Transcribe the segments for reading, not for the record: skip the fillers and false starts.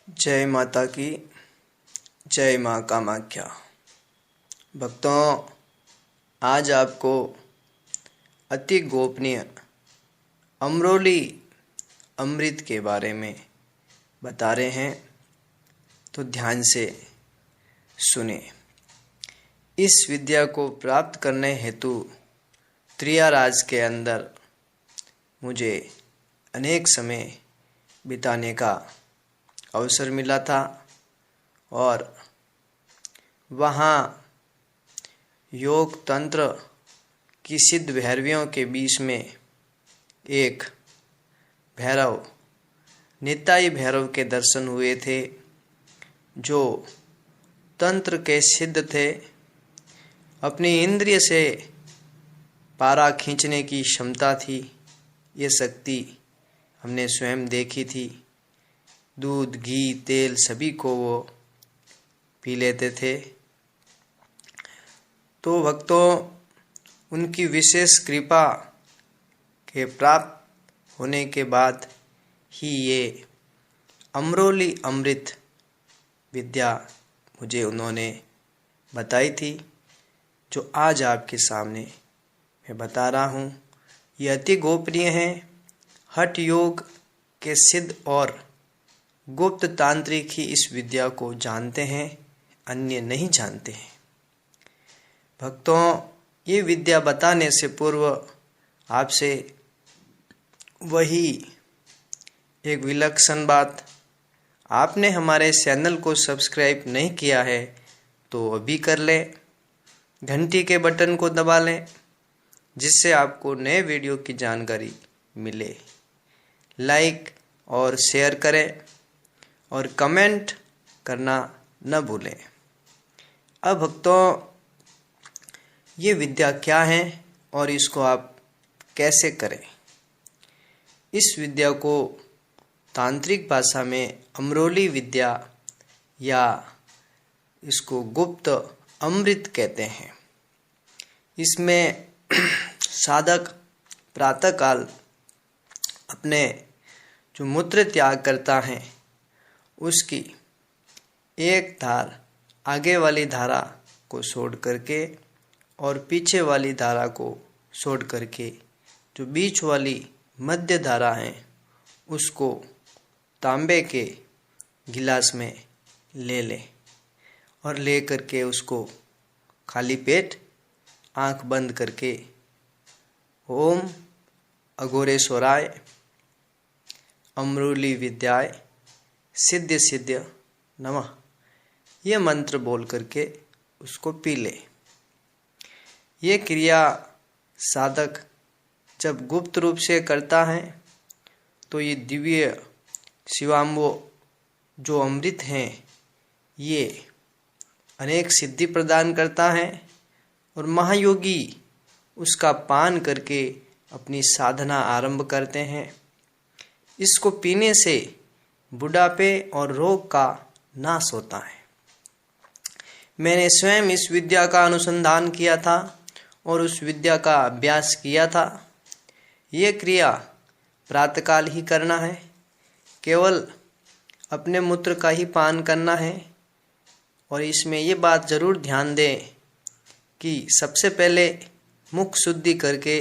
जय माता की जय माँ कामाख्या। भक्तों, आज आपको अति गोपनीय अमरोली अमृत के बारे में बता रहे हैं, तो ध्यान से सुने। इस विद्या को प्राप्त करने हेतु त्रियाराज के अंदर मुझे अनेक समय बिताने का अवसर मिला था और वहाँ योग तंत्र की सिद्ध भैरवियों के बीच में एक भैरव निताई भैरव के दर्शन हुए थे, जो तंत्र के सिद्ध थे। अपनी इंद्रिय से पारा खींचने की क्षमता थी। ये शक्ति हमने स्वयं देखी थी। दूध, घी, तेल सभी को वो पी लेते थे। तो भक्तों, उनकी विशेष कृपा के प्राप्त होने के बाद ही ये अमरोली अमृत विद्या मुझे उन्होंने बताई थी, जो आज आपके सामने मैं बता रहा हूँ। ये अति गोपनीय है। हठ योग के सिद्ध और गुप्त तांत्रिक ही इस विद्या को जानते हैं, अन्य नहीं जानते हैं। भक्तों, ये विद्या बताने से पूर्व आपसे वही एक विलक्षण बात, आपने हमारे चैनल को सब्सक्राइब नहीं किया है तो अभी कर लें, घंटी के बटन को दबा लें, जिससे आपको नए वीडियो की जानकारी मिले। लाइक और शेयर करें और कमेंट करना न भूलें। अब भक्तों, ये विद्या क्या है और इसको आप कैसे करें? इस विद्या को तांत्रिक भाषा में अमरोली विद्या या इसको गुप्त अमृत कहते हैं। इसमें साधक प्रातःकाल अपने जो मूत्र त्याग करता है, उसकी एक धार आगे वाली धारा को छोड़ करके और पीछे वाली धारा को छोड़ करके जो बीच वाली मध्य धारा है, उसको तांबे के गिलास में ले लें और ले करके उसको खाली पेट आंख बंद करके ओम अघोरेश्वराय अमरोली विद्याय सिद्ध सिद्ध नमः ये मंत्र बोल करके उसको पी ले। ये क्रिया साधक जब गुप्त रूप से करता है तो ये दिव्य शिवाम्बो जो अमृत हैं, ये अनेक सिद्धि प्रदान करता है और महायोगी उसका पान करके अपनी साधना आरंभ करते हैं। इसको पीने से बुढ़ापे और रोग का नाश होता है। मैंने स्वयं इस विद्या का अनुसंधान किया था और उस विद्या का अभ्यास किया था। ये क्रिया प्रातःकाल ही करना है, केवल अपने मूत्र का ही पान करना है। और इसमें ये बात जरूर ध्यान दें कि सबसे पहले मुख शुद्धि करके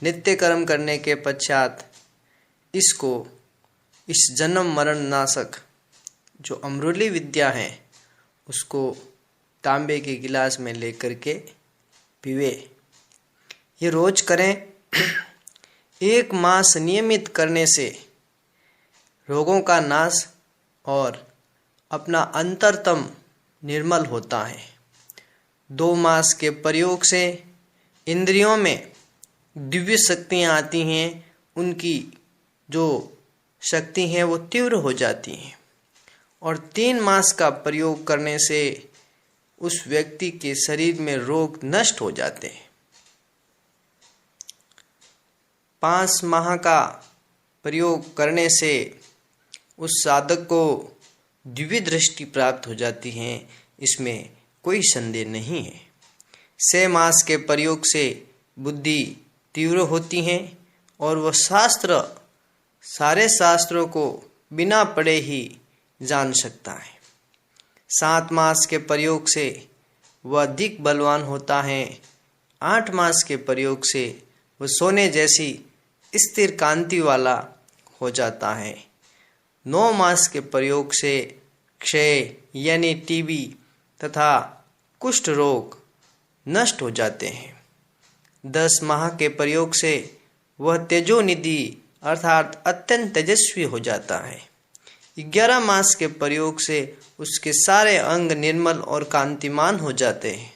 नित्य कर्म करने के पश्चात इसको इस जन्म मरण नाशक जो अमरोली विद्या है उसको तांबे के गिलास में लेकर के पीवे। ये रोज करें। 1 मास नियमित करने से रोगों का नाश और अपना अंतरतम निर्मल होता है। 2 मास के प्रयोग से इंद्रियों में दिव्य शक्तियाँ आती हैं, उनकी जो शक्ति हैं वो तीव्र हो जाती हैं। और 3 मास का प्रयोग करने से उस व्यक्ति के शरीर में रोग नष्ट हो जाते हैं। 5 माह का प्रयोग करने से उस साधक को दिव्य दृष्टि प्राप्त हो जाती है, इसमें कोई संदेह नहीं है। 6 मास के प्रयोग से बुद्धि तीव्र होती है और वह सारे शास्त्रों को बिना पढ़े ही जान सकता है। 7 मास के प्रयोग से वह अधिक बलवान होता है। 8 मास के प्रयोग से वह सोने जैसी स्थिर कांति वाला हो जाता है। 9 मास के प्रयोग से क्षय यानी टीबी तथा कुष्ठ रोग नष्ट हो जाते हैं। 10 माह के प्रयोग से वह तेजोनिधि अर्थात अत्यंत तेजस्वी हो जाता है। 11 मास के प्रयोग से उसके सारे अंग निर्मल और कांतिमान हो जाते हैं।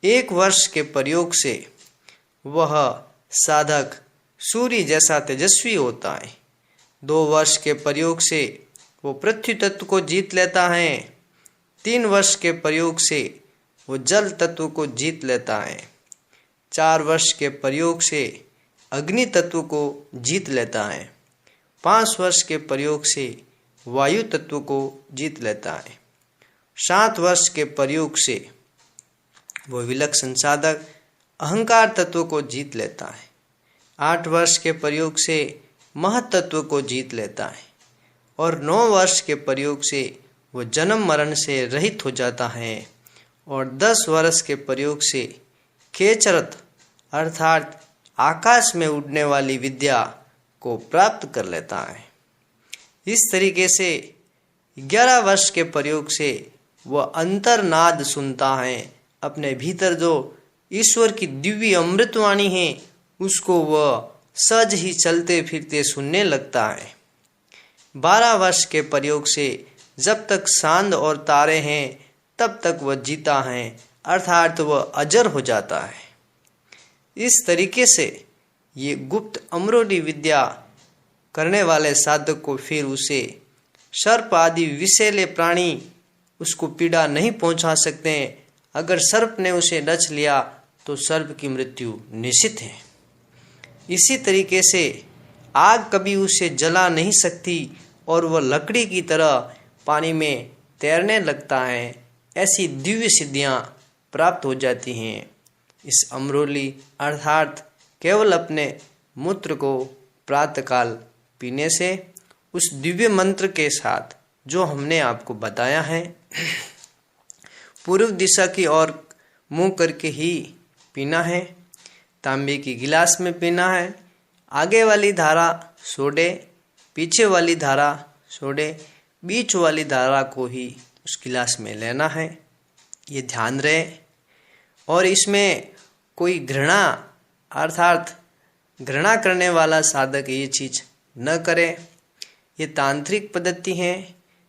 1 वर्ष के प्रयोग से वह साधक सूर्य जैसा तेजस्वी होता है। 2 वर्ष के प्रयोग से वो पृथ्वी तत्व को जीत लेता है। 3 वर्ष के प्रयोग से वो जल तत्व को जीत लेता है। 4 वर्ष के प्रयोग से अग्नि तत्व को जीत लेता है। 5 वर्ष के प्रयोग से वायु तत्व को जीत लेता है। 7 वर्ष के प्रयोग से वो विलक्षण साधक अहंकार तत्व को जीत लेता है। 8 वर्ष के प्रयोग से महत तत्व को जीत लेता है और 9 वर्ष के प्रयोग से वो जन्म मरण से रहित हो जाता है और 10 वर्ष के प्रयोग से खेचरत अर्थात आकाश में उड़ने वाली विद्या को प्राप्त कर लेता है। इस तरीके से 11 वर्ष के प्रयोग से वह अंतर्नाद सुनता है। अपने भीतर जो ईश्वर की दिव्य अमृतवाणी है उसको वह सहज ही चलते फिरते सुनने लगता है। 12 वर्ष के प्रयोग से जब तक चांद और तारे हैं तब तक वह जीता है अर्थात वह अजर हो जाता है। इस तरीके से ये गुप्त अमरोली विद्या करने वाले साधक को फिर उसे सर्प आदि विषैले प्राणी उसको पीड़ा नहीं पहुंचा सकते। अगर सर्प ने उसे डस लिया तो सर्प की मृत्यु निश्चित है। इसी तरीके से आग कभी उसे जला नहीं सकती और वह लकड़ी की तरह पानी में तैरने लगता है। ऐसी दिव्य सिद्धियां प्राप्त हो जाती हैं इस अमरोली अर्थात केवल अपने मूत्र को प्रातःकाल पीने से उस दिव्य मंत्र के साथ जो हमने आपको बताया है। पूर्व दिशा की ओर मुंह करके ही पीना है। तांबे की गिलास में पीना है। आगे वाली धारा सोडे, पीछे वाली धारा सोडे, बीच वाली धारा को ही उस गिलास में लेना है। ये ध्यान रहे। और इसमें कोई घृणा अर्थात घृणा करने वाला साधक ये चीज न करे। ये तांत्रिक पद्धति है।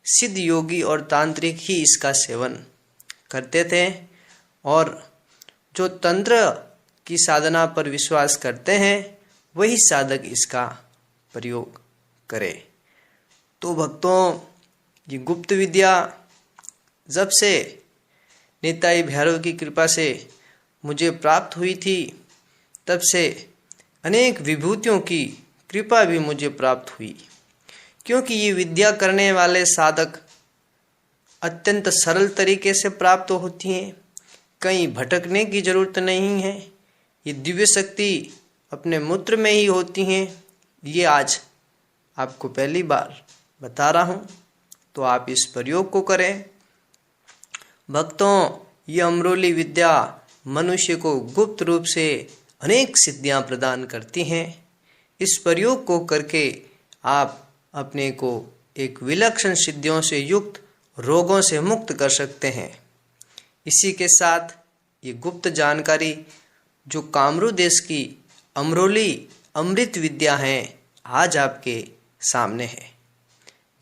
सिद्ध योगी और तांत्रिक ही इसका सेवन करते थे और जो तंत्र की साधना पर विश्वास करते हैं वही साधक इसका प्रयोग करे। तो भक्तों, ये गुप्त विद्या जब से निताई भैरव की कृपा से मुझे प्राप्त हुई थी तब से अनेक विभूतियों की कृपा भी मुझे प्राप्त हुई, क्योंकि ये विद्या करने वाले साधक अत्यंत सरल तरीके से प्राप्त होती हैं। कहीं भटकने की जरूरत नहीं है। ये दिव्य शक्ति अपने मूत्र में ही होती हैं। ये आज आपको पहली बार बता रहा हूँ, तो आप इस प्रयोग को करें। भक्तों, ये अमरोली विद्या मनुष्य को गुप्त रूप से अनेक सिद्धियां प्रदान करती हैं। इस प्रयोग को करके आप अपने को एक विलक्षण सिद्धियों से युक्त रोगों से मुक्त कर सकते हैं। इसी के साथ ये गुप्त जानकारी जो कामरू देश की अमरोली अमृत विद्या है आज आपके सामने है।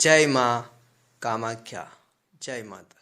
जय माँ कामाख्या, जय माता।